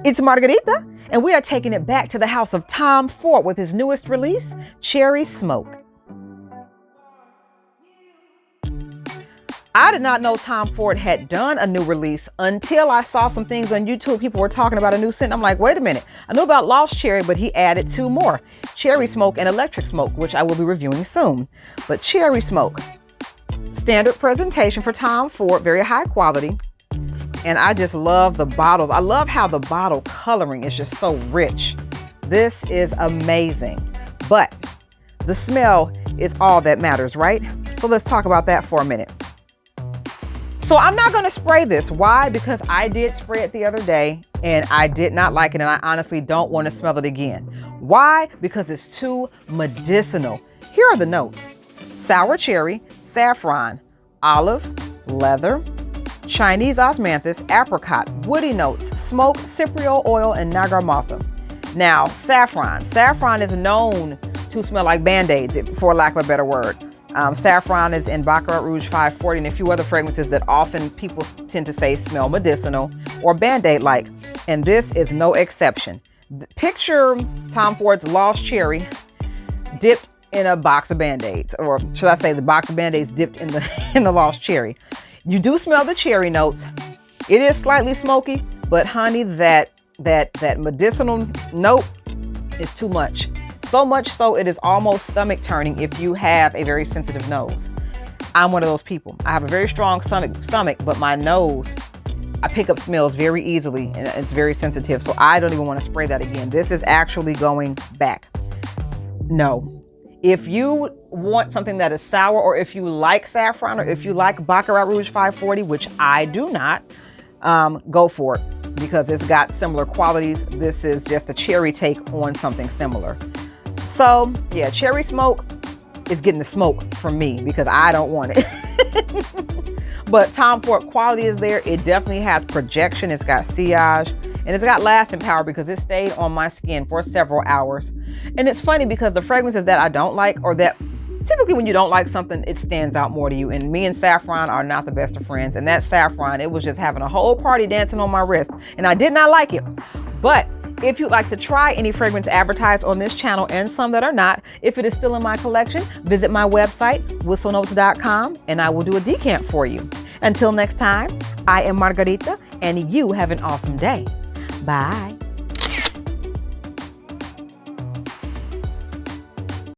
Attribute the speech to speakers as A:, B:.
A: It's Margarita, and we are taking it back to the house of Tom Ford with his newest release, Cherry Smoke. I did not know Tom Ford had done a new release until I saw some things on YouTube. People were talking about a new scent. I'm like, wait a minute. I knew about Lost Cherry, but he added 2 more, Cherry Smoke and Electric Smoke, which I will be reviewing soon. But Cherry Smoke, standard presentation for Tom Ford, very high quality. And I just love the bottles. I love how the bottle coloring is just so rich. This is amazing. But the smell is all that matters, right? So let's talk about that for a minute. So I'm not going to spray this. Why? Because I did spray it the other day and I did not like it. And I honestly don't want to smell it again. Why? Because it's too medicinal. Here are the notes: sour cherry, saffron, olive, leather, Chinese osmanthus, apricot, woody notes, smoke, cypriol oil, and nagarmotha. Now, saffron. Saffron is known to smell like Band-Aids, for lack of a better word. Saffron is in Baccarat Rouge 540 and a few other fragrances that often people tend to say smell medicinal or Band-Aid-like. And this is no exception. Picture Tom Ford's Lost Cherry dipped in a box of Band-Aids, or should I say the box of Band-Aids dipped in the Lost Cherry. You do smell the cherry notes. It is slightly smoky, but honey, that medicinal note is too much. So much so it is almost stomach turning if you have a very sensitive nose. I'm one of those people. I have a very strong stomach, but my nose, I pick up smells very easily and it's very sensitive. So I don't even want to spray that again. This is actually going back. No. If you want something that is sour, or if you like saffron, or if you like Baccarat Rouge 540, which I do not, go for it because it's got similar qualities. This is just a cherry take on something similar. So yeah, Cherry Smoke is getting the smoke from me because I don't want it. But Tom Ford quality is there. It definitely has projection. It's got sillage. And it's got lasting power because it stayed on my skin for several hours. And it's funny because the fragrances that I don't like, or that typically when you don't like something, it stands out more to you. And me and saffron are not the best of friends. And that saffron, it was just having a whole party dancing on my wrist. And I did not like it. But if you'd like to try any fragrance advertised on this channel and some that are not, if it is still in my collection, visit my website, whistlenotes.com, and I will do a decant for you. Until next time, I am Margarita, and you have an awesome day. Bye.